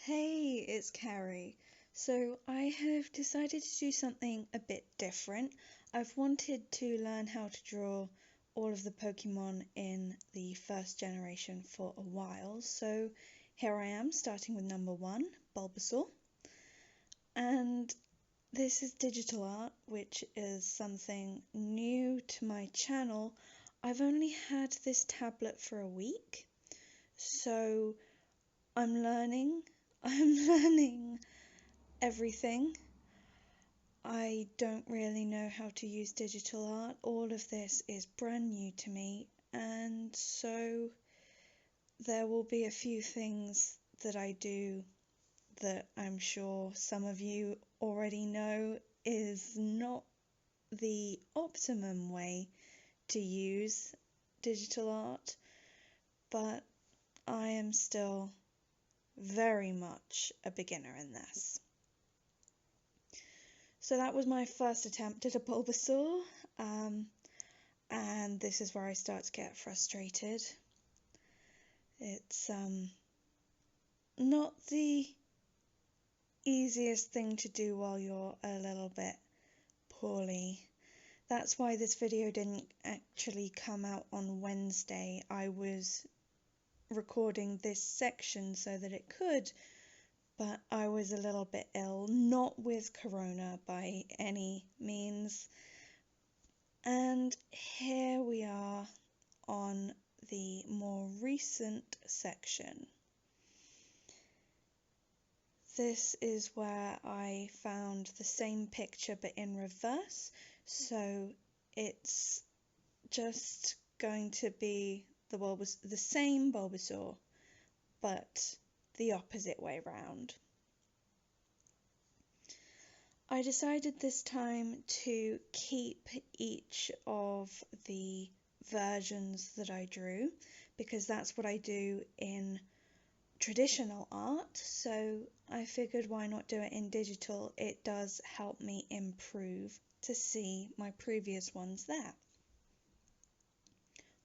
Hey, it's Carrie. So I have decided to do something a bit different. I've wanted to learn how to draw all of the Pokemon in the first generation for a while. So here I am, starting with number one, Bulbasaur. And this is digital art, which is something new to my channel. I've only had this tablet for a week, so I'm learning. I'm learning everything. I don't really know how to use digital art. All of this is brand new to me, and so there will be a few things that I do that I'm sure some of you already know is not the optimum way to use digital art, but I am still very much a beginner in this. So that was my first attempt at a Bulbasaur, and this is where I start to get frustrated. It's not the easiest thing to do while you're a little bit poorly. That's why this video didn't actually come out on Wednesday. I was recording this section so that it could, but I was a little bit ill, not with corona by any means. And here we are on the more recent section. This is where I found the same picture but in reverse, so it's just going to be the same Bulbasaur, but the opposite way round. I decided this time to keep each of the versions that I drew, because that's what I do in traditional art, so I figured why not do it in digital. It does help me improve to see my previous ones there.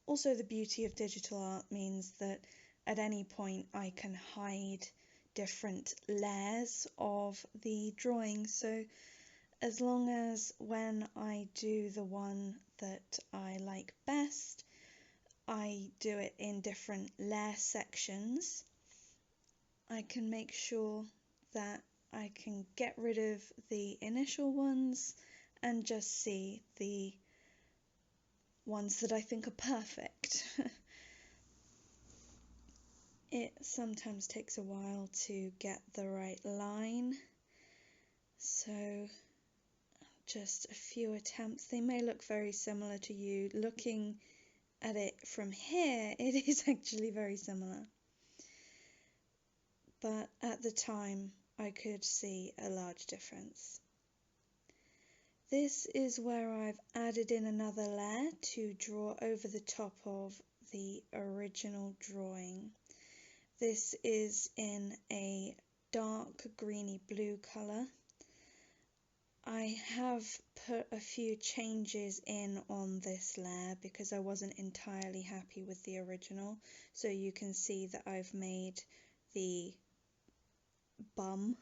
Also, the beauty of digital art means that at any point I can hide different layers of the drawing, so as long as when I do the one that I like best, I do it in different layer sections, I can make sure that I can get rid of the initial ones and just see the ones that I think are perfect. It sometimes takes a while to get the right line, so just a few attempts. They may look very similar to you. Looking at it from here, it is actually very similar. But at the time, I could see a large difference. This is where I've added in another layer to draw over the top of the original drawing. This is in a dark greeny blue colour. I have put a few changes in on this layer because I wasn't entirely happy with the original. So you can see that I've made the bum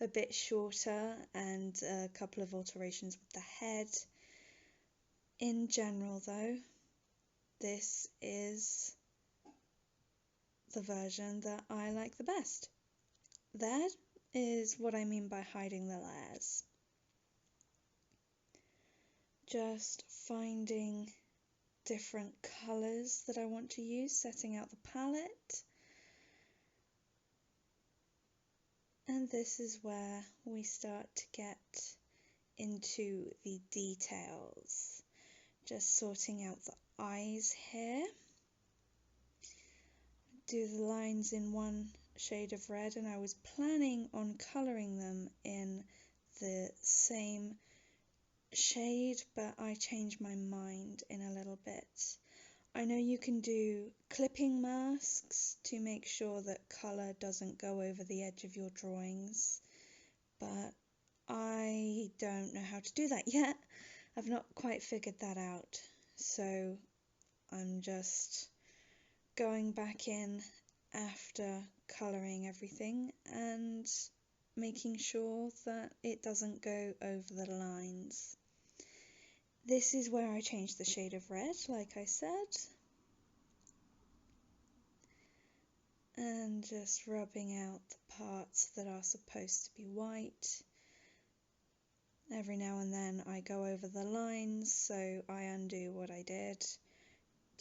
a bit shorter and a couple of alterations with the head. In general though, this is the version that I like the best. That is what I mean by hiding the layers. Just finding different colours that I want to use, setting out the palette. And this is where we start to get into the details. Just sorting out the eyes here. Do the lines in one shade of red, and I was planning on colouring them in the same shade, but I changed my mind in a little bit. I know you can do clipping masks to make sure that colour doesn't go over the edge of your drawings, but I don't know how to do that yet. I've not quite figured that out, so I'm just going back in after colouring everything and making sure that it doesn't go over the lines. This is where I changed the shade of red, like I said, and just rubbing out the parts that are supposed to be white. Every now and then I go over the lines, so I undo what I did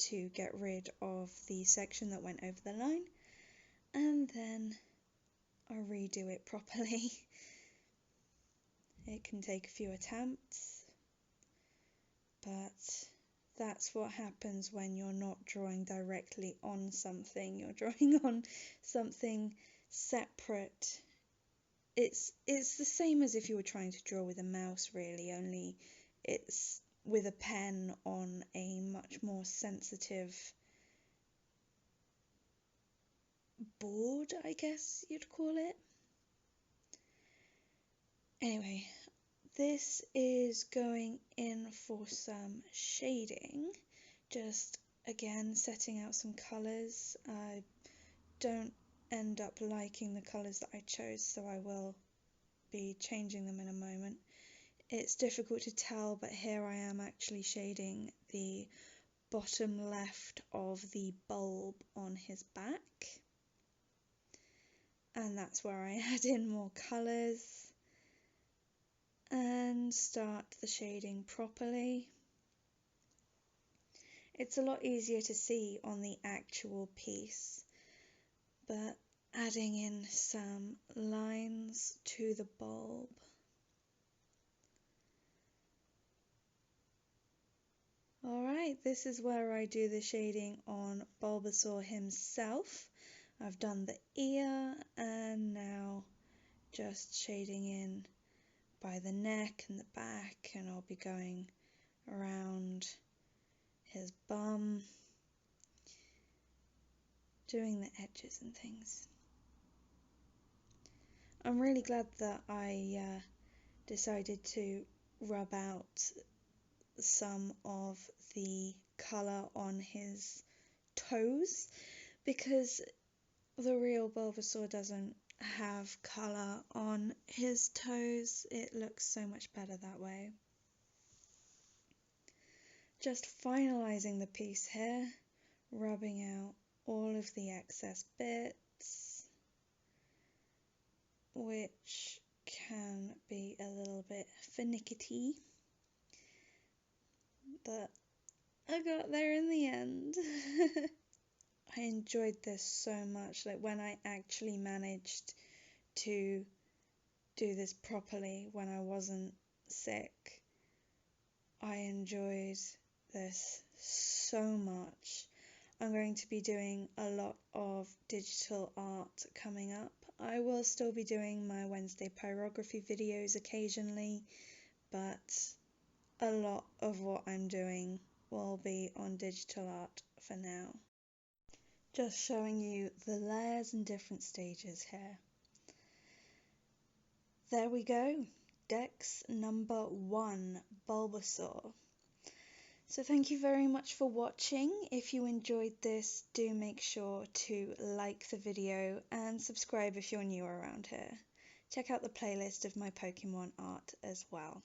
to get rid of the section that went over the line, and then I redo it properly. It can take a few attempts, but that's what happens when you're not drawing directly on something. You're drawing on something separate. It's the same as if you were trying to draw with a mouse, really, only it's with a pen on a much more sensitive board, I guess you'd call it. Anyway, this is going in for some shading, just again setting out some colours. I don't end up liking the colours that I chose, so I will be changing them in a moment. It's difficult to tell, but here I am actually shading the bottom left of the bulb on his back, and that's where I add in more colours and start the shading properly. It's a lot easier to see on the actual piece, but adding in some lines to the bulb. Alright, this is where I do the shading on Bulbasaur himself. I've done the ear and now just shading in by the neck and the back, and I'll be going around his bum, doing the edges and things. I'm really glad that I decided to rub out some of the colour on his toes, because the real Bulbasaur doesn't have colour on his toes. It looks so much better that way. Just finalising the piece here, rubbing out all of the excess bits, which can be a little bit finicky, but I got there in the end. I enjoyed this so much. Like, when I actually managed to do this properly when I wasn't sick, I enjoyed this so much. I'm going to be doing a lot of digital art coming up. I will still be doing my Wednesday pyrography videos occasionally, but a lot of what I'm doing will be on digital art for now. Just showing you the layers and different stages here. There we go, Dex number 1, Bulbasaur. So thank you very much for watching. If you enjoyed this, do make sure to like the video and subscribe if you're new around here. Check out the playlist of my Pokemon art as well.